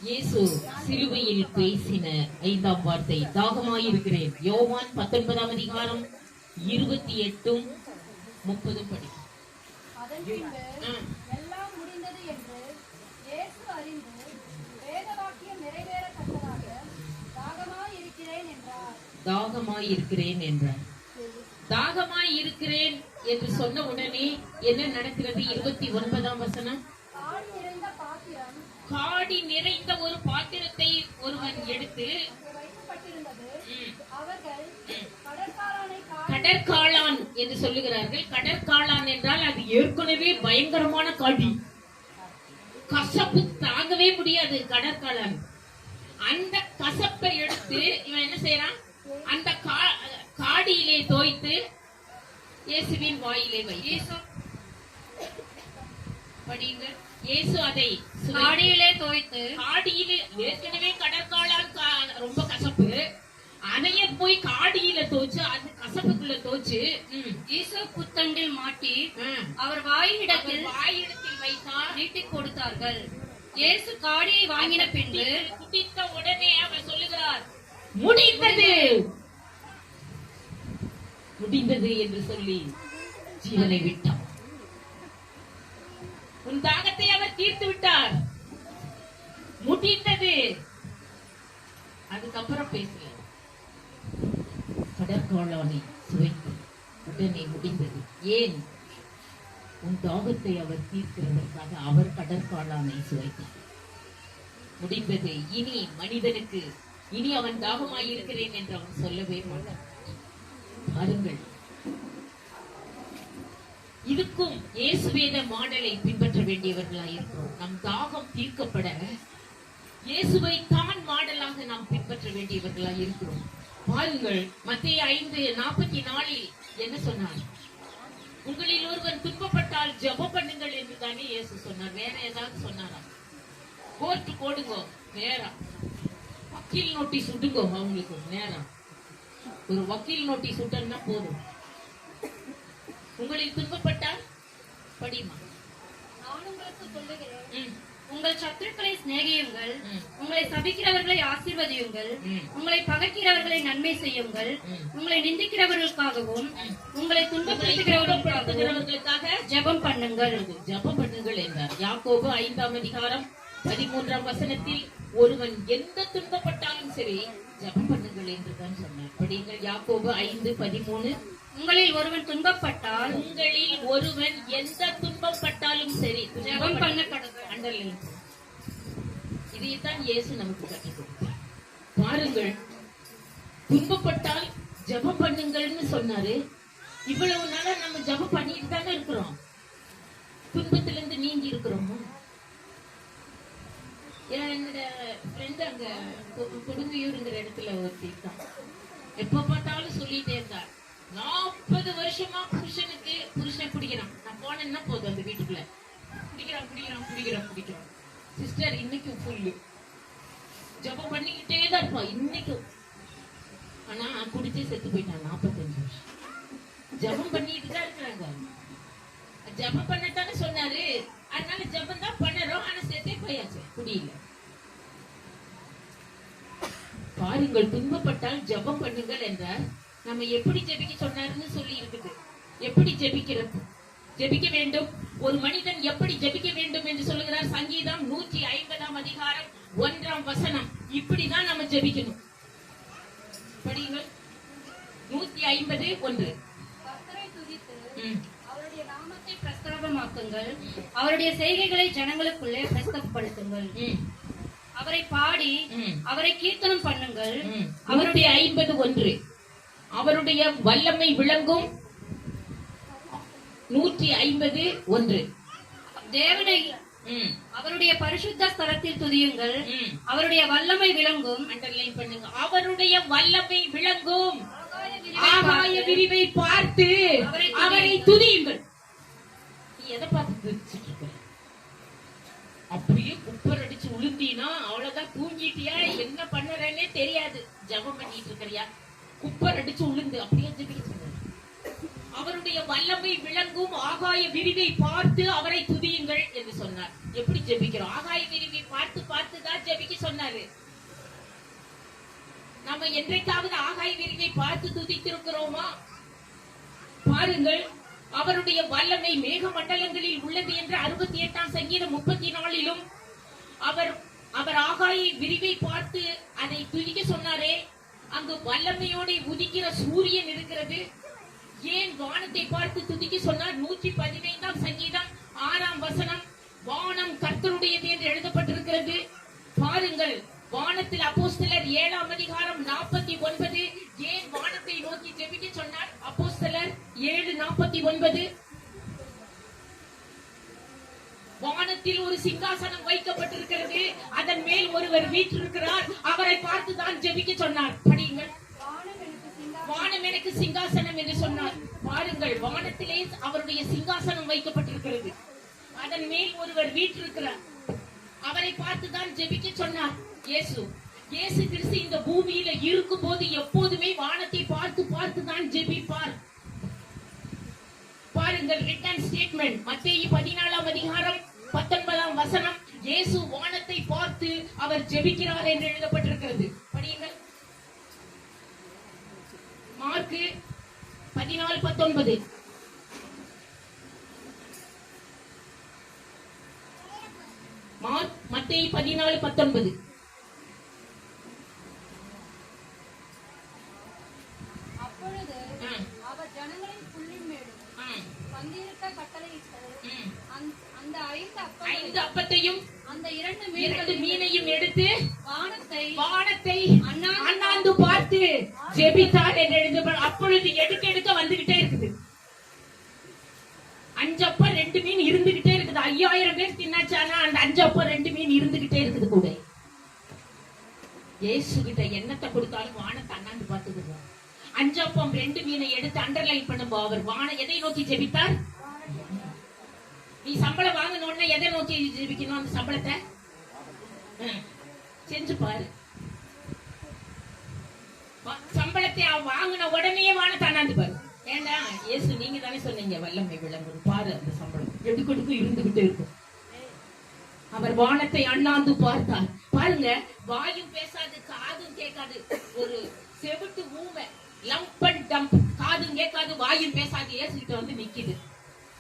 இயேசு சிலுவையில் பேசின 5ஆம் வார்த்தை தாகமாயிருக்கிறேன். யோவான் 19ஆம் அதிகாரம் 28 30 படி. அதன் பின்பு எல்லாம் முடிந்தது என்று இயேசு அறிந்து வேதவாக்கியம் நிறைவேறத்தக்கதாக தாகமாயிருக்கிறேன் என்றார். தாகமாயிருக்கிறேன் என்றார். தாகமாயிருக்கிறேன் என்று சொன்ன உடனே என்ன நடக்கிறது? 29ஆம் வசனம். காடி நிறைந்த ஒரு பாத்திரத்தை ஒருவன் எடுத்து கடற்காளான் என்று சொல்லுகிறார்கள். கடற்காளான் என்றால் அது ஏற்கனவே பயங்கரமான காடி, கசப்பு தாங்கவே முடியாது கடற்காளான். அந்த கசப்பை எடுத்து இவன் என்ன செய்யறான்? அந்த காடியிலே தோய்த்து இயேசுவின் வாயிலே வை. படிங்க. இயேசு அதை காடியிலே தோய்த்து, காடியிலே ஏற்கனவே கடற்காளான் ரொம்ப கசப்பு, அதைய போய் காடியில தோச்சு அது கசப்புக்குள்ள தோச்சு இயேசு புத்தண்டில் மாட்டி அவர் வாயிடத்தில் வைத்தார், நீட்டிக் கொடுத்தார்கள். இயேசு காடியை வாங்கின பின்பு குடித்த உடனே அவர் சொல்லுகிறார், முடிந்தது முடிந்தது என்று சொல்லி ஜீவனை விட்டார். உன் தாகத்தை அவர் தீர்த்து விட்டார். முடிந்தது. அதுக்கப்புறம் பேசல. கடற்காளானை சுவைத்து உடனே முடிந்தது. ஏன்? உன் தாகத்தை அவர் தீர்க்கிறதற்காக அவர் கடற்காளானை சுவைத்தார். முடிந்தது. இனி மனிதனுக்கு இனி அவன் தாகமாயிருக்கிறேன் என்று அவன் சொல்லவே மாட்டான். பாருங்கள், இதுக்கும் இயேசுவேத மாடலை பின்பற்ற வேண்டியவர்களாக இருக்கிறோம். நம் தாகம் தீர்க்கப்பட இயேசுவை தான் மாடலாக நாம் பின்பற்ற வேண்டியவர்களாக இருக்கிறோம். பாருங்கள், மத்தேயு 5:44 என்ன சொன்னார்? உங்களில் ஒருவன் துன்பப்பட்டால் ஜெபம் பண்ணுங்கள் என்று தானே இயேசு சொன்னார். வேற ஏதாவது சொன்னாரா? கோர்ட் போடுங்க நேரம், வக்கீல் நோட்டீஸ் விடுங்க அவங்களுக்கு நேரம். ஒரு வக்கீல் நோட்டீஸ் விட்டா போதும். உங்களில் துன்பப்பட்டால் படிமா. நான் உங்களுக்கு சொல்லுகிறேன், உங்கள் சத்துருக்களை சிநேகியுங்கள், உங்களை சபிக்கிறவர்களை ஆசீர்வதியுங்கள், உங்களை பகைக்கிறவர்களை நன்மை செய்யுங்கள், உங்களை நிந்திக்கிறவர்களுக்காகவும் உங்களை துன்பப்படுத்துகிறவர்களுக்காக ஜெபம் பண்ணுங்கள். ஜெபம் பண்ணுங்கள் என்றார். யாக்கோபு 5ஆம் அதிகாரம் 13ஆம் வசனத்தில் ஒருவன் எந்த துன்பப்பட்டாலும் சரி ஜெபம் பண்ணுங்கள் என்றுதான் சொன்னார். படிங்கள். யாக்கோபு 5:13. உங்களில் ஒருவன் துன்பப்பட்டால், உங்களில் ஒருவன் எந்த துன்பப்பட்டாலும் சரி ஜெபம் பண்ண கடவுள். அண்டர்லைன். இதைத்தான் இயேசு நமக்கு கற்றுக் கொடுத்தார். பாருங்கள், துன்பப்பட்டால் ஜெபம் பண்ணுங்கள்னு சொன்னாரு. இவ்வளவு நாளா நம்ம ஜெபம் பண்ணிட்டு தானே இருக்கிறோம். துன்பத்திலிருந்து நீங்கி இருக்கிறோமோ? என்னோட ஃப்ரெண்ட் அங்க கொடுங்கையூருங்கிற இடத்துல ஒருத்தி தான். எப்ப பார்த்தாலும் சொல்லிட்டே இருந்தார், 40 வருஷமா புருஷன் குடிக்கிறான். நான் போனேன்னா போதும் அந்த வீட்டுக்குள்ள குடிக்கிறான். சிஸ்டர் இன்னைக்கும் ஃபுல்லு ஜபம் பண்ணிக்கிட்டே தான் இருப்பான் இன்னைக்கும். ஆனா குடிச்சே செத்து போயிட்டான். 45 வருஷம் ஜபம் பண்ணிட்டு தான் இருக்கிறாங்க. ஜபம் பண்ணத்தானே சொன்னாரு, அதனால ஜபம் தான் பண்ணறோம். ஆனா செத்தே போயாச்சு குடியில. பாருங்கள், துன்பப்பட்டால் ஜபம் பண்ணுங்கள் என்றார். நம்ம எப்படி ஜெபிக்க சொன்னாருன்னு சொல்லி இருக்குது. எப்படி ஜெபிக்க வேண்டும், ஒரு மனிதன் எப்படி ஜெபிக்க வேண்டும் என்று சொல்லுகிறார். சங்கீதம் 150ஆம் அதிகாரம் 1ஆம் வசனம். இப்படிதான் நம்ம ஜெபிக்கணும். படியுங்கள். 150:1. கர்த்தரை துதித்து அவருடைய நாமத்தை பிரஸ்தாபமாக்குங்கள், அவருடைய செய்கைகளை ஜனங்களுக்குள்ளே பிரஸ்தாபப்படுத்துங்கள். அவரை பாடி அவரை கீர்த்தனம் பண்ணுங்கள். 150:1. அவருடைய வல்லமை விளங்கும். 150:1. தேவனை அவருடைய பரிசுத்த ஸ்தலத்தில் துதியுங்கள், அவருடைய வல்லமை விளங்கும். அண்டர்லைன் பண்ணுங்க. அவருடைய வல்லமை விளங்கும், ஆகாய விரிவை பார்த்து அவரை துதியுங்கள். நீ எதை பார்த்து துதிச்சிட்டு இருக்க? அப்படியே குப்பர் அடிச்சு உளுந்தினா அவ்வளவுதான், தூங்கிட்டியா, என்ன பண்ணுறேன்னே தெரியாது. ஜபம் பண்ணிட்டு இருக்கிறியா? குப்பர் அடிச்சு உளுந்து அப்படியே ஜெபிக்க சொல்றாரு. அவருடைய வல்லமை விளங்கும், ஆகாய விரிவை பார்த்து அவரை துதியுங்கள் என்று சொன்னார். எப்படி ஜெபிக்கிறோம்? ஆகாய விரிவை பார்த்து தான் ஜெபிக்க நம்ம என்றைக்காவது ஆகாய விரிவை பார்த்து துதித்திருக்கிறோமா? பாருங்கள், அவருடைய வல்லமை மேக மண்டலங்களில் உள்ளது என்று 68ஆம் சங்கீதம் 34லும் அவர் ஆகாய விரிவை பார்த்து அதை துதிக்க சொன்னாரே, அங்கு வல்லமையோடு உதிக்கிற சூரியன் இருக்கிறது. ஏன் வானத்தை பார்த்து துதிக்க சொன்னார்? 115ஆம் சங்கீதம் 6ஆம் வசனம், வானம் கர்த்தருடையது என்று எழுதப்பட்டிருக்கிறது. பாருங்கள், வானத்தில் அப்போஸ்தலர் 7ஆம் அதிகாரம் 49 ஏன் வானத்தை நோக்கி ஜெபிக்க சொன்னார்? அப்போஸ்தலர் 7:49, வானத்தில் ஒரு சிங்காசனம் வைக்கப்பட்டிருக்கிறது, அதன் மேல் ஒருவர் வீற்றிருக்கிறார், அவரை பார்த்துதான் ஜெபிக்க சொன்னார். படியுங்கள். வானம் எனக்கு சிங்காசனம் என்று சொன்னார். பாருங்கள், வானத்திலே அவருடைய சிங்காசனம் வைக்கப்பட்டிருக்கிறது, அதன் மேல் ஒருவர் வீற்றிருக்கிறார், அவரை பார்த்துதான் ஜெபிக்க சொன்னார். இயேசு கிறிஸ்து இந்த பூமியில இருக்கும் போது எப்போதுமே வானத்தை பார்த்து தான் ஜெபிப்பார். பாருங்கள், ரிட்டன் ஸ்டேட்மெண்ட் மத்தேயு 14ஆம் அதிகாரம் 19ஆம் வசனம், இயேசு வானத்தை பார்த்து அவர் ஜெபிக்கிறார் என்று எழுதப்பட்டிருக்கிறது. படியுங்கள். மார்க்கு 14:19. மத்தேயு 14:19. அப்பொழுது அவர் ஜனங்களின் புள்ளின் மேலும் பந்தியிருக்க கட்டளையிட்டு அந்த 5 அப்பத்தையும் அந்த 2 மீனையும் எடுத்து வானத்தை அண்ணாந்து பார்த்து ஜெபித்தார் என்று எழுத. அப்பொழுது எடுக்க வந்துகிட்டே இருக்குது. 5 அப்பம் 2 மீன் இருந்துகிட்டே இருக்குது. 5000 பேர் தின்னாச்சானா அந்த 5 அப்பம் 2 மீன் இருந்துகிட்டே இருக்குது கூட. இயேசு கிட்ட எண்ணத்தை கொடுத்தாலும் வானத்தை அண்ணாந்து பார்த்துக்குவோம். 5 அப்பம் 2 மீனை எடுத்து அண்டர்லைன் பண்ணும்போ அவர் வானம் எதை நோக்கி ஜெபித்தார்? நீ சம்பளம் வாங்கணும்னா எதை நோக்கி ஜெபிக்கணும்? அந்த சம்பளத்தை செஞ்சு பாரு. சம்பளத்தை வாங்கின உடனே வானத்தை அண்ணாந்து பாரு. ஏண்டா இயேசு நீங்க தானே சொன்னீங்க வல்லமை விளங்கும் பாரு. அந்த சம்பளம் எடுக்கொடுக்கும் இருந்துகிட்டே இருக்கும். அவர் வானத்தை அண்ணாந்து பார்த்தார். பாருங்க, வாயும் பேசாது, காதும் கேட்காது, ஒரு செவிட்டு ஊமை, லம்ப் அண்ட் டம்ப், காதும் கேட்காது, வாயும் பேசாது, இயேசு கிட்ட வந்து நிக்குது.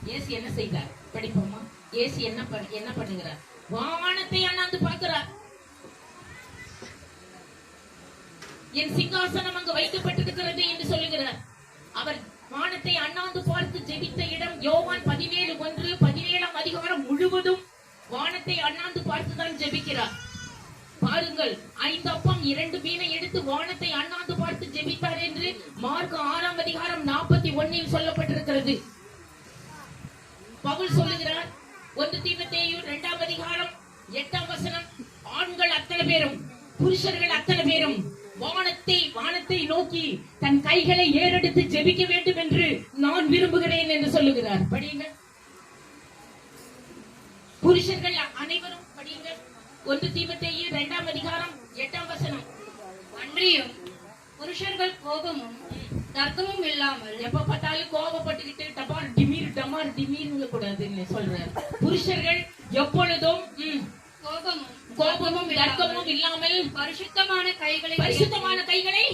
இயேசு என்ன செய்தார்? படிப்போமா? இயேசு என்ன பண்ணுகிறார்? வானத்தை அண்ணாந்து பார்க்கிறார். என் சிங்காசனம் அங்கு வைக்கப்பட்டிருக்கிறது என்று சொல்லுகிறார். அவர் வானத்தை அண்ணாந்து பார்த்து ஜெபித்த இடம் யோவான் 17:1, 17ஆம் அதிகாரம் முழுவதும் வானத்தை அண்ணாந்து பார்த்துதான் ஜெபிக்கிறார். பாருங்கள், 5 அப்பம் 2 மீனை எடுத்து வானத்தை அண்ணாந்து பார்த்து ஜெபித்தார் என்று மார்க் 6ஆம் அதிகாரம் 41 சொல்லப்பட்டிருக்கிறது. பவுல் சொல்லுகிறார், 1 தீமோத்தேயு 2ஆம் அதிகாரம் 8ஆம் வசனம், ஆண்கள் அத்தனை பேரும் புருஷர்கள் அத்தனை பேரும் வானத்தை நோக்கி தன் கைகளை ஏறெடுத்து ஜெபிக்க வேண்டும் என்று நான் விரும்புகிறேன் என்று சொல்லுகிறார். படியுங்கள். புருஷர்கள் அனைவரும் படியுங்கள். 1 தீமோத்தேயு 2ஆம் அதிகாரம் 8ஆம் வசனம், அன்றியும் புருஷர்கள் கோபமும் தர்க்கமும் இல்லாமல் எப்ப பார்த்தாலும் கோபப்பட்டுக்கிட்டு டபார் டிமீர் கூடாதுன்னு சொல்றார். புருஷர்கள் எப்பொழுதும் கோபமும் தர்க்கமும் இல்லாமல் பரிசுத்தமான கைகளை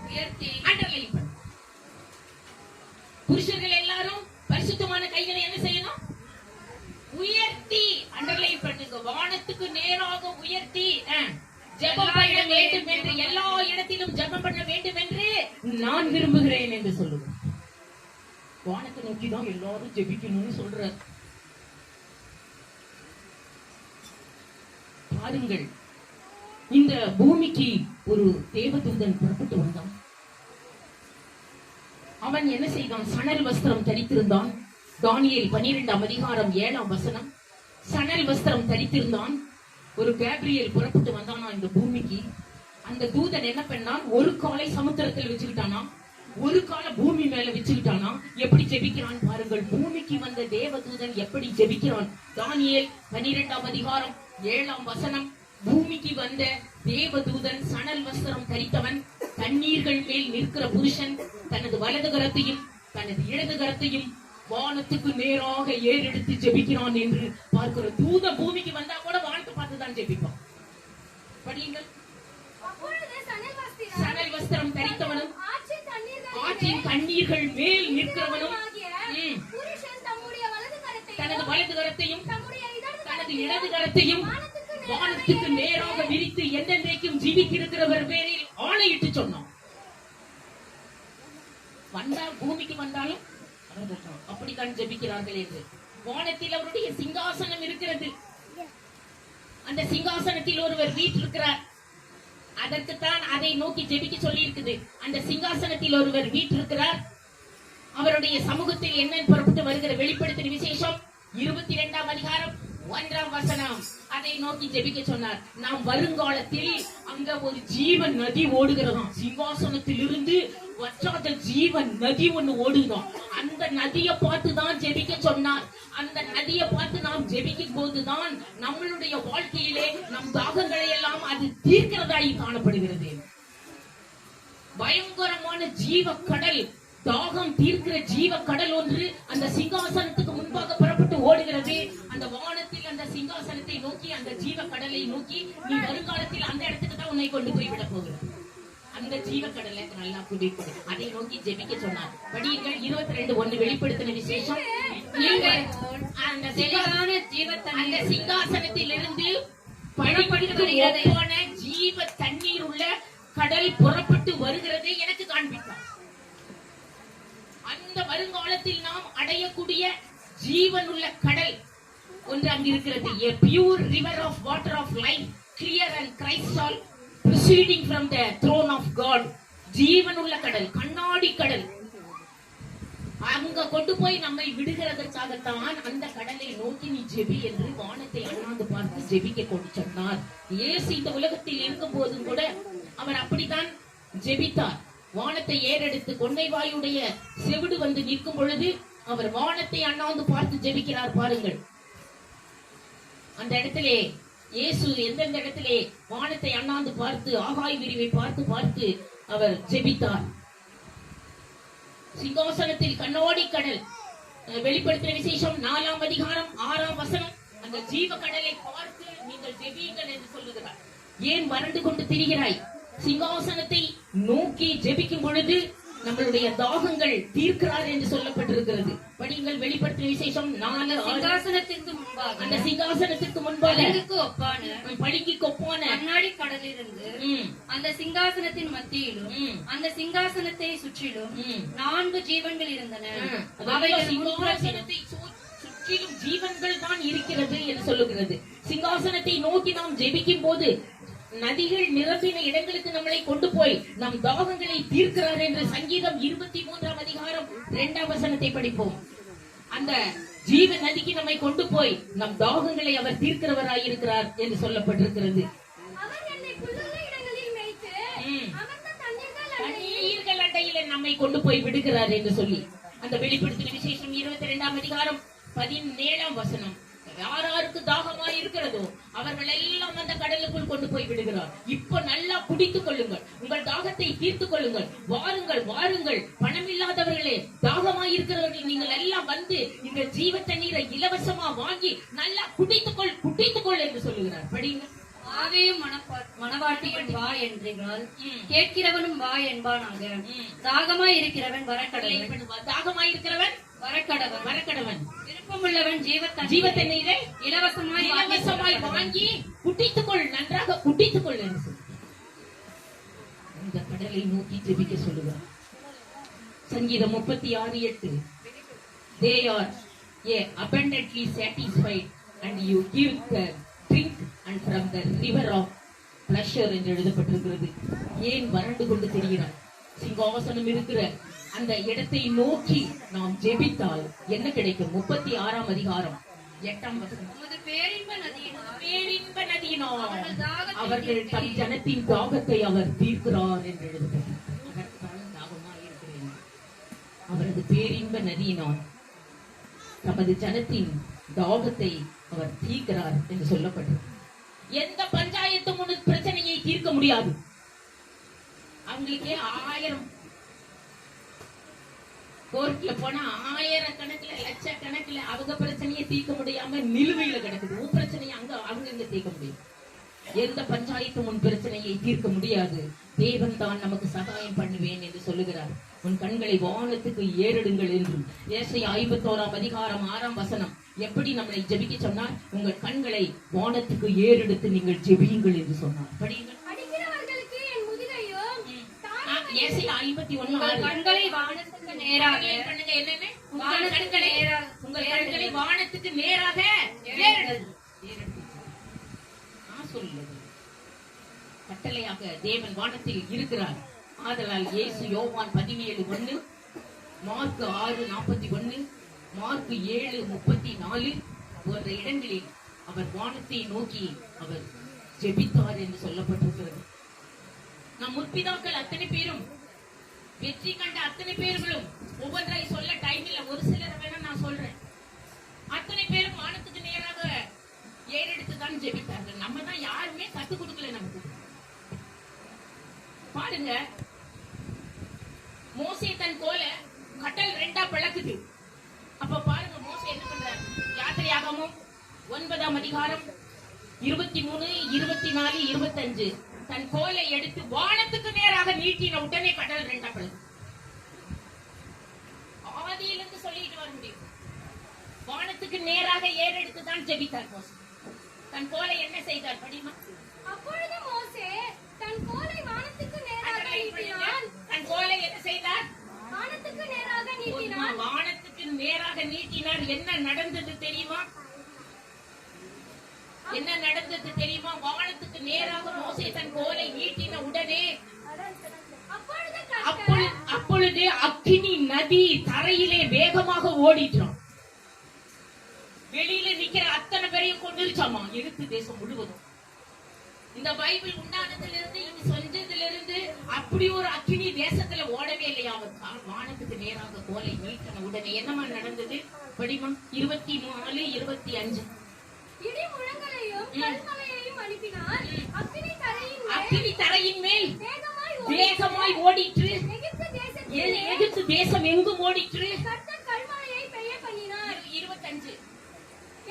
உயர்த்தி அண்டர்லைன் பண்ணு. புருஷர்கள் எல்லாரும் பரிசுத்தமான கைகளை என்ன செய்யணும்? உயர்த்தி அண்டர்லைன் பண்ணுங்க. வானத்துக்கு நேராக உயர்த்தி ஜெபம் பண்ண வேண்டும் என்று, எல்லா இடத்திலும் ஜெபம் பண்ண வேண்டும் என்று நான் விரும்புகிறேன் என்று சொல்லுவேன். வானத்தை நோக்கி தான் எல்லாரும் ஜெபிக்கணும்னு சொல்றார். பாருங்கள், இந்த பூமிக்கு ஒரு தேவதூதன் புறப்பட்டு வந்தான். அவன் என்ன செய்தான்? சணல் வஸ்திரம் தரித்திருந்தான். தானியேல் 12ஆம் அதிகாரம் 7ஆம் வசனம், சணல் வஸ்திரம் தரித்திருந்தான். ஒரு கேப்ரியல் புறப்பட்டு வந்தானா இந்த பூமிக்கு. அந்த தூதன் என்ன பண்ணான்? ஒரு காலை சமுத்திரத்தில் வச்சுக்கிட்டானா, ஒரு கால பூமி மேல வச்சுக்கிட்டானா. எப்படி ஜெபிக்கிறான் பாருங்கள். பூமிக்கு வந்த தேவதூதன் எப்படி ஜெபிக்கிறான்? தானியேல் 12ஆம் அதிகாரம் 7ஆம் வசனம், பூமிக்கு வந்த தேவதூதன் சணல் வஸ்திரம் தரித்தவன், தண்ணீர்கள் மேல் நிற்கிற புருஷன் தனது வலது கரத்தையும் தனது இடது கரத்தையும் வானத்துக்கு நேராக ஏறெடுத்து ஜெபிக்கிறான் என்று பார்க்கிற தூத பூமிக்கு வந்தா கூட வானத்தை பார்த்துதான் ஜெபிப்பான். படியுங்கள். அப்பொழுது சணல் ஆற்றின் கண்ணீர்கள் மேல் நிற்கிறவனும் ம், புருஷன் தம்முடைய வலது கரத்தை தனது வலது கரத்தையும் தம்முடைய தனது இடது கரத்தையும் வானத்துக்கு நேராக விரித்து என்றென்றைக்கும் ஜீவித்திருக்கிறவர் பேரில் ஆணையிட்டு சொன்னான். வந்தால் பூமிக்கு வந்தாலும் அப்படித்தான் ஜெபிக்கிறார்கள் என்று. வானத்தில் அவருடைய சிங்காசனம் இருக்கிறது. அந்த சிங்காசனத்தில் ஒருவர் வீற்றிருக்கிறார். அதற்குத்தான் அதை நோக்கி ஜெபிக்க சொல்லி இருக்குது. அந்த சிங்காசனத்தில் ஒருவர் வீற்றிருக்கிறார். அவருடைய சமூகத்தில் என்னன்னு புறப்பட்டு வருகிற வெளிப்படுத்தின விசேஷம் 22ஆம் அதிகாரம் 1ஆம் வசனம். அதை நோக்கி ஜெபிக்க சொன்னார். நாம் வருங்காலத்தில் அங்க ஒரு ஜீவன் நதி ஓடுகிறதாம். சிங்காசனத்தில் இருந்து வற்றாத ஜீவன் நதி ஒண்ணு ஓடுகிறோம். அந்த நதியை பார்த்து தான் ஜெபிக்க சொன்னார். அந்த நதியை பார்த்து நாம் ஜெபிக்கும் போதுதான் நம்மளுடைய வாழ்க்கையிலே நம் தாகங்களை எல்லாம் அது தீர்க்கிறதாய் காணப்படுகிறது. பயங்கரமான ஜீவ கடல், தாகம் தீர்க்கிற ஜீவ கடல் ஒன்று அந்த சிங்காசனத்துக்கு முன்பாக புறப்பட்டு ஓடுகிறது. அந்த வானத்தில் அந்த சிங்காசனத்தை நோக்கி, அந்த ஜீவ கடலை நோக்கி, நீ வருங்காலத்தில் அந்த இடத்துக்கு தான் உன்னை கொண்டு போய் விட போகிறது. அந்த ஜீவ கடலை நல்லா குடிப்பது. அதை நோக்கி ஜெபிக்க சொன்னார். படியுங்கள் 22:1 வெளிப்படுத்தின விசேஷம். அந்த சிங்காசனத்திலிருந்து பழப்படுகிற ஜீவ தண்ணீர் உள்ள கடல் புறப்பட்டு வருகிறது எனக்கு காண்பித்தார். அந்த வருங்காலத்தில் நாம் அடையக்கூடிய ஜீவன் உள்ள கடல் ஒன்று அங்கு இருக்கிறது. A pure river of water of life, clear and crystal, proceeding from the throne of God. ஜீவன் உள்ள கடல், கண்ணாடி கடல். அங்க கொண்டு போய் நம்மை விடுகிறதற்காகத்தான் அந்த கடலை நோக்கி நீ ஜெபி என்று வானத்தை அண்ணாந்து பார்த்து ஜெபிக்க கொண்டு சொன்னார். இயேசு இந்த உலகத்தில் இருக்கும் போதும் கூட அவர் அப்படித்தான் ஜெபித்தார். வானத்தை ஏறெடுத்து கொன்னை வாயுடைய செவிடு வந்து நிற்கும் பொழுது அவர் வானத்தை அண்ணாந்து பார்த்து ஜெபிக்கிறார். பாருங்கள், அந்த இடத்திலே இயேசு எந்தெந்த இடத்திலே வானத்தை அண்ணாந்து பார்த்து ஆகாய விரிவை பார்த்து பார்த்து அவர் ஜெபித்தார். சிங்காசனத்தில் கண்ணாடி கடல், வெளிப்படுத்தின விசேஷம் 4ஆம் அதிகாரம் 6ஆம் வசனம். அந்த ஜீவ கடலை பார்த்து நீங்கள் ஜெபியுங்கள் என்று சொல்லுகிறார். ஏன் வறண்டு கொண்டு திரிகிறாய்? சிங்காசனத்தை நோக்கி ஜெபிக்கும் பொழுது நம்மளுடைய தாகங்கள் தீர்க்கிறார் என்று சொல்லப்பட்டிருக்கிறது. படியுங்கள் வெளிப்படுத்தின விசேஷம் 4 சிங்காசனத்திற்கு முன்பாக, அந்த சிங்காசனத்திற்கு முன்பாக பளிங்குக்கு ஒப்பான கண்ணாடி கடலிலிருந்து அந்த சிங்காசனத்தின் மத்தியிலும் அந்த சிங்காசனத்தை சுற்றிலும் 4 ஜீவன்கள் இருந்தன. அவைகள் சிங்காசனத்தை சுற்றிலும் ஜீவன்கள் தான் இருக்கிறது என்று சொல்லுகிறது. சிங்காசனத்தை நோக்கி நாம் ஜெபிக்கும் போது நதிகள் நிரம்பின இடங்களுக்கு நம்மளை கொண்டு போய் நம் தாகங்களை தீர்க்கிறார் என்று சங்கீதம் 23ஆம் அதிகாரம் 2ஆம் வசனத்தை படிப்போம். அந்த ஜீவ நதிக்கு நம்மை கொண்டு போய் நம் தாகங்களை அவர் தீர்க்கிறவராய் இருக்கிறார் என்று சொல்லப்பட்டிருக்கிறது. தண்ணீர்கள் அண்டையில நம்மை கொண்டு போய் விடுகிறார் என்று சொல்லி அந்த வெளிப்படுத்தின விசேஷம் 22ஆம் அதிகாரம் 17ஆம் வசனம். யாராருக்கு தாகமாய் இருக்கிறதோ அவர்கள் எல்லாம் அந்த கடலுக்குள் கொண்டு போய் விடுகிறார். இப்ப நல்லா குடித்துக் கொள்ளுங்கள், உங்கள் தாகத்தை தீர்த்துக் கொள்ளுங்கள். வாருங்கள் வாருங்கள், பணம் இல்லாதவர்களே, தாகமாய் இருக்கிறவர்கள் நீங்கள் எல்லாம் வந்து இந்த ஜீவ தண்ணீரை இலவசமா வாங்கி நல்லா குடித்துக்கொள் என்று சொல்லுகிறார். படிங்க. ஆவேயும் மனவாட்டியும் வா என்றால் கேட்கிறவனும் வா என்பானாக. தாகமாய் இருக்கிறவன் வரக்கடவன், தாகமாய் இருக்கிறவன் வரக்கடவன். விருப்பமுள்ளவன் ஜீவ தண்ணீரை இலவசமாய் வாங்கி குடித்துக்கொள், நன்றாக குடித்துக்கொள் என்று சொல்லி இந்த கடலை நோக்கி ஜெபிக்க சொல்லுவார். சங்கீதம் 36:8. They are abundantly satisfied and you give the drink and from the river of pleasure என்று எழுதப்பட்டிருக்கிறது. ஏன் வறண்டு கொண்டு தெரிகிறார்? சிங்காசனம் இருக்கிற அந்த இடத்தை நோக்கி நாம் ஜெபித்தால் என்ன கிடைக்கும்? 36ஆம் அதிகாரம் 8ஆம் வசனம். பேரின்ப நதியினால் அவர்கள் தம் ஜனத்தின் தாகத்தை அவர் தீர்க்கிறார் என்று எழுதப்பட்டிருக்கிறது. தாகமாக இருக்கிறேன், அவரது பேரின்ப நதியினால் தமது ஜனத்தின் தாகத்தை அவர் தீர்க்கிறார் என்று சொல்லப்பட்டிருக்கு. எந்த பஞ்சாயத்தும் உனக்கு பிரச்சனையை தீர்க்க முடியாது. அவங்களுக்கு 1000 கோர்ட்ல போனா 1000 கணக்குல லட்சக்கணக்குல அவங்க பிரச்சனையை தீர்க்க முடியாம நிலுவையில கிடக்குது. உன் பிரச்சனையை அவங்க எங்க தீர்க்க முடியும்? எந்த பஞ்சாயத்தும் உன் பிரச்சனையை தீர்க்க முடியாது. தேவன் தான் நமக்கு சகாயம் பண்ணுவேன் என்று சொல்லுகிறார். உன் கண்களை வானத்துக்கு ஏறெடுங்கள் என்றும். ஏசாயா 51 அதிகாரம் 6 வசனம் எப்படி நம்மளை ஜெபிக்க சொன்னார்? உங்கள் கண்களை வானத்துக்கு ஏறெடுத்து நீங்கள் ஜெபியுங்கள் என்று சொன்னார். படியுங்கள். அடிக்கிறவர்களுக்கு என் முதுகையும் ஏசாயா 51 உங்கள் கண்களை வானத்துக்கு நேராக பண்ணுங்க. என்னன்னு? உங்கள் கண்களை வானத்துக்கு நேராக ஏறெடுத்து. நான் சொல்லுது கட்டளையாக தேவன் வானத்தில் இருக்கிறார். ஆதலால் இயேசு யோவான் 17:1, மார்க் 6:41, மார்க் 7:34 போன்ற இடங்களில் அவர் வானத்தை நோக்கி அவர் ஜெபித்தார் என்று சொல்லப்பட்டிருக்கிறது. நம் முற்பிதாக்கள் அத்தனை பேரும், வெற்றி கண்ட அத்தனை பேர்களும், ஒவ்வொன்றை சொல்ல டைம் இல்ல, ஒரு சிலர் வேணா நான் சொல்றேன். அத்தனை பேரும் வானத்துக்கு நேராக ஏறெடுத்துதான் ஜெபித்தார்கள். நம்ம தான் யாருமே கத்துக் கொடுக்கல நமக்கு. பாருங்க, மோசே தன் கோலை கடல் 2 பிளக்குது. அப்ப பாருங்க மோசே என்ன பண்றாரு? யாத்திரையாகமம் 9 அதிகாரம் 23, 24, 25 தன் கோலை எடுத்து வானத்துக்கு நேராக நீட்டின உடனே கடல் 2 பிளக்கு. ஆதியிலிருந்து சொல்லிட்டு வர முடியும். வானத்துக்கு நேராக ஏறெடுத்துதான் ஜெபித்தார் மோசே. தன் கோலை என்ன செய்தார்? படிமா. அப்பொழுது மோசே தன் கோலை வானத்துக்கு நேராக நீட்டினான். தன் கோலை என்ன செய்தார்? வானத்துக்கு நேராக நீட்டினான். வானத்துக்கு நேராக நீட்டினார். என்ன நடந்தது தெரியுமா? என்ன நடந்தது தெரியுமா? வானத்துக்கு நேராக மோசே தன் கோலை நீட்டின உடனே அப்பொழுது அக்கினி நதி தரையிலே வேகமாக ஓடிட்டான். வெளியில நிக்கிற அத்தனை பேரையும் கொண்டுருச்சாமா எகிப்து தேசம் முழுவதும். இந்த பைபிள் உண்டானதிலிருந்து இங்க சொன்னதிலிருந்து அப்படி ஒரு அக்கினி தேசத்துல ஓடவே இல்லையா. அவர் வானத்துக்கு நேராக கோலை நீட்டின உடனே என்னமா நடந்தது? படிமா 24, 25 இடி முழங்களையும் கல்மழையையும் அனுப்பினார். அக்கினி தரையின் மேல் வேகமாய் ஓடிற்று. எகிப்து தேசம் எங்கும் ஓடிற்று. கர்த்தர் கல்மழையை பெய்ய பண்ணினார். 25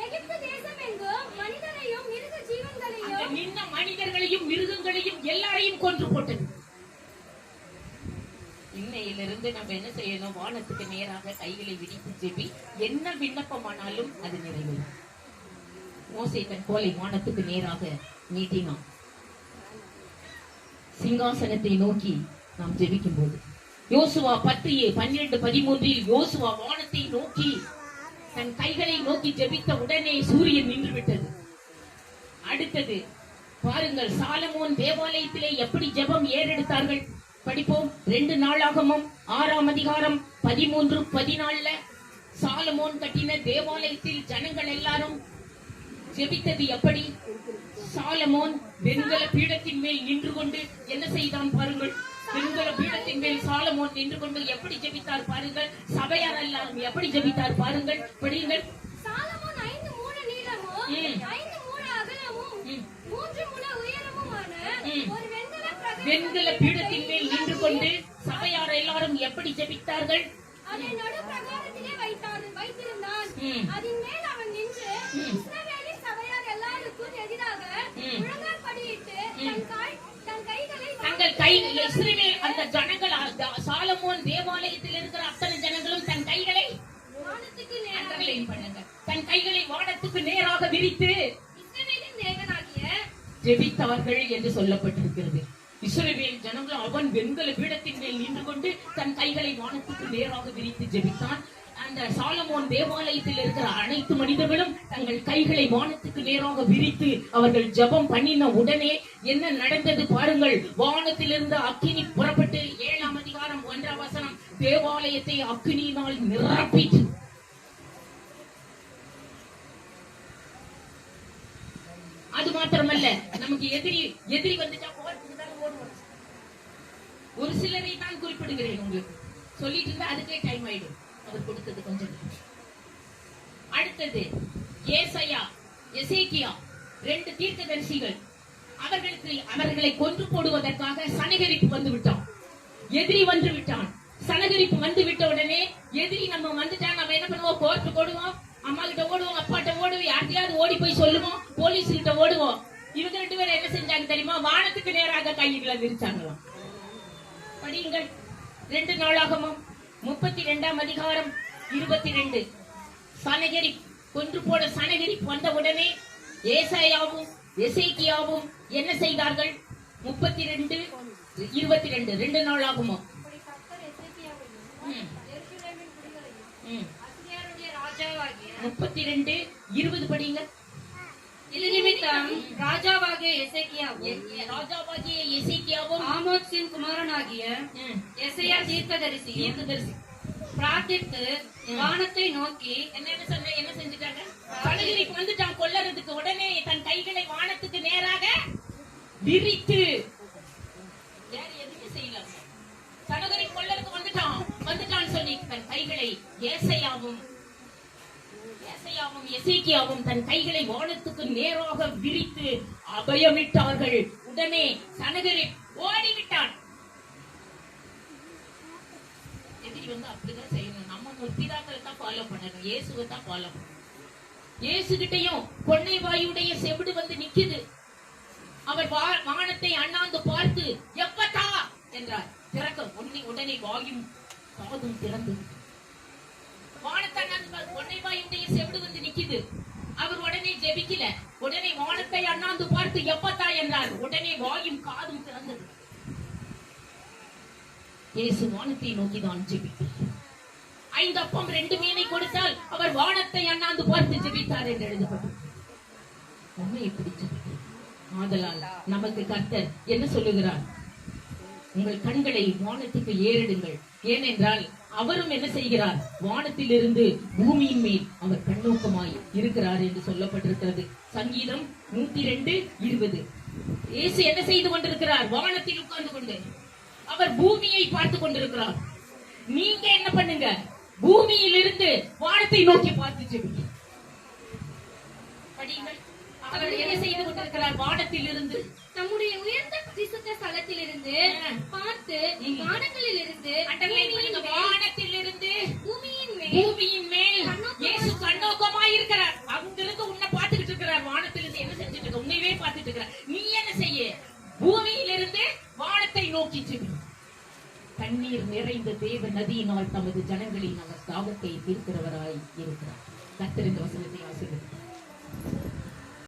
எகிப்து தேசம் எங்கும் மனிதரையும் மிருக ஜீவன்களையும் நின்ன மனிதர்களையும் மிருகங்களையும் எல்லாரையும் கொன்று போட்டது. இன்னையிலிருந்து நம்ம என்ன செய்யணும்? வானத்துக்கு நேராக கைகளை விரித்து ஜெபி. என்ன விண்ணப்பமானாலும் அது நிறைவேறும். மோசே தன் கோலை வானத்துக்கு நேராக நீட்டினான். சிங்காசனத்தை நோக்கி நாம் ஜெபிக்கும் போது யோசுவா 10:12-13 யோசுவா வானத்தை நோக்கி தன் கைகளை நோக்கி ஜெபித்த உடனே சூரியன் நின்று விட்டது. அடுத்தது பாருங்கள், சாலமோன் தேவாலயத்திலே எப்படி ஜெபம் ஏறெடுத்தார்கள் படிப்போம். 2 நாளாகமம் 6 அதிகாரம் 13-14 சாலமோன் கட்டின தேவாலயத்தில் ஜனங்கள் எல்லாரும் ஜெபித்தது எப்படி? சாலமோன் வெண்கல பீடத்தின் மேல் நின்று கொண்டு என்ன செய்தான் பாருங்கள். வெண்கல பீடத்தின் மேல் சாலமோன் நின்று கொண்டு எப்படி ஜெபித்தார் பாருங்கள். சபையார் எல்லாரும் எப்படி ஜெபித்தார் பாருங்கள். படியுங்கள். சாலமோன் 5 முழ நீளமும் 5 முழ அகலமும் 3 முழ உயரமுமான ஒரு வெண்கல பீடத்தின் மேல் நின்று கொண்டு சபையார் எல்லாரும் எப்படி ஜெபித்தார்கள்? அதை நடு பிரகாரத்திலே வைத்திருந்தான். அதன் மேல் அவன் நின்று இஸ்ரவேலின் சபையார் எல்லாருக்கும் எதிராக முழங்காற்படியிட்டு தங்கள் கைகளை இஸ்ரவேல் அந்த ஜனங்கள் சாலமோன் தேவாலயத்தில் இருக்கிற அத்தனை ஜனங்களும் தன் கைகளை வானத்துக்கு பண்ணுங்க. தன் கைகளை வானத்துக்கு நேராக விரித்து இஸ்ரவேலின் தேவனாகிய ஜெபித்தார்கள் என்று சொல்லப்பட்டிருக்கிறது. இஸ்ரவேல் ஜனங்கள் அவன் வெண்கல பீடத்தின் மேல் நின்று கொண்டு தன் கைகளை வானத்துக்கு நேராக விரித்து ஜெபித்தான். அந்த சாலமோன் தேவாலயத்தில் இருக்கிற அனைத்து மனிதர்களும் தங்கள் கைகளை வானத்துக்கு நேராக விரித்து அவர்கள் ஜெபம் பண்ணின உடனே என்ன நடந்தது பாருங்கள். வானத்திலிருந்து அக்கினி புறப்பட்டு 7 அதிகாரம் 1 வசனம் தேவாலயத்தை அக்கினியினால் நிரப்பிட்டு அது மாத்திரமல்ல, நமக்கு எதிரி வந்துட்டா போறதுக்கு தான் ஓடுவோம். ஒரு சிலரை தான் குறிப்பிடுகிறேன் உங்களுக்கு. சொல்லிட்டு இருந்தா அதுக்கே டைம் ஆயிடும். அவர் கொடுத்தது கொஞ்சம். அடுத்தது ஏசாயா, எசேக்கியா 2 தீர்க்கதரிசிகள். அவர்களை கொன்று போடுவதற்காக சனகரிப்பு வந்து விட்டான். எதிரி வந்து விட்டான். சனகரிப்பு வந்து விட்ட உடனே எதிரி நம்ம வந்துட்டான். நம்ம என்ன பண்ணுவோம்? கோர்ட்டு ஓடுவோம், அம்மா கிட்ட ஓடுவோம், அப்பா கிட்ட ஓடுவோம், யார்கிட்டயாவது ஓடி போய் சொல்லுவோம், போலீஸ் கிட்ட ஓடுவோம். இவங்க 2 பேரும் என்ன செஞ்சாங்க தெரியுமா? வானத்துக்கு நேராக கைகளை விரிச்சாங்களாம். படியுங்கள் 2 நாளாகமம் 32ஆம் அதிகாரம் 22. சனகரி கொன்று போட சனகரி வந்த உடனே ஏசாயாவும் எசேக்கியாவும் என்ன செய்தார்கள்? 32:22 2 நாளாகமம். அப்படி கர்த்தர் எசேக்கியாவையும் எருசலேமின் குடிகளையும் அசீரியாவுடைய ராஜாவாகிய 32:20 படிங்க. இது நிமித்தம் ராஜாவாகிய எசேக்கியாவும் ஆமோத்சின் குமாரனாகிய எசையா தீர்க்கதரிசி பிரார்த்தித்து வானத்தை நோக்கி என்ன செஞ்சுட்டாங்க? சனகரிக்கு வந்துட்டான் கொல்லறதுக்கு. உடனே தன் கைகளை வானத்துக்கு நேராக விரித்து, வேற எதுவுமே செய்யல. சனகரி கொல்லறதுக்கு வந்துட்டான் சொல்லி தன் கைகளை ஏசாயாவும் எசேக்கியாவும் தன் கைகளை வானத்துக்கு நேராக விரித்து அபயமிட்டார்கள். உடனே சனகரி ஓடிவிட்டான். எதிரி அப்படிதான் செய்யணும். நம்ம பிதாக்களை தான் ஃபாலோ பண்ணணும், இயேசுவை தான் ஃபாலோ பண்ணணும். இயேசு கிட்டையும் கொன்னை வாயுடைய செவிடு நிக்குது. அவர் வானத்தை அண்ணாந்து பார்த்து எப்பத்தா என்றார். திறக்க உடனே வாயும் காதும் திறந்தது. வானத்தை அண்ணாந்து கொன்னை வாயுடைய செவிடு நிக்குது. அவர் உடனே ஜெபிக்கல. உடனே வானத்தை அண்ணாந்து பார்த்து எப்பத்தா என்றார். உடனே வாயும் காதும் திறந்தது. இயேசு வானத்தை நோக்கிதான் ஜெபித்தார். 5 அப்பம் 2 மீனை கொடுத்தால் அவர் வானத்தை அண்ணாந்து பார்த்து ஜெபித்தார் என்று எழுதப்பட்டது. உண்மை எப்படி ஜெபித்தார்? ஆதலால் நமக்கு கர்த்தர் என்ன சொல்லுகிறார்? உங்கள் கண்களை வானத்துக்கு ஏறிடுங்கள். ஏனென்றால் அவரும் என்ன செய்கிறார்? வானத்திலிருந்து பூமியின் மேல் அவர் கண்ணோக்கமாய் இருக்கிறார் என்று சொல்லப்பட்டிருக்கிறது. சங்கீதம் 102:20. இயேசு என்ன செய்து கொண்டிருக்கிறார்? வானத்தில் உட்கார்ந்து கொண்டு அவர் பூமியை பார்த்து கொண்டிருக்கிறார். நீங்க என்ன பண்ணுங்க? பூமியில் இருந்து வானத்தை நோக்கி பார்த்து ஜெபிங்க. படியுங்கள். அவர் என்ன செய்து கொண்டிருக்கிறார்? வானத்தில் இருந்து தம்முடைய உயர்ந்த பரிசுத்த ஸ்தலத்திலிருந்து பார்த்து வானங்களில் இருந்து வானத்தில் இருந்து பூமியின் மேல் இயேசு கண்ணோக்கமாய் இருக்கிறார். அங்கிருந்து உன்னை பார்த்துக்கிட்டு இருக்கிறார். வானத்திலிருந்து என்ன செஞ்சுட்டு இருக்க? உன்னைவே பார்த்துட்டு இருக்கிறார். நீ என்ன செய்ய? பூமியிலிருந்து வானத்தை நோக்கி செவி. தண்ணீர் நிறைந்த தேவ நதியினால் தமது ஜனங்களின் அவர் தாகத்தை தீர்க்கிறவராய் இருக்கிறார். கர்த்தர் இந்த வசனத்தை ஆசீர்வதிப்பார்.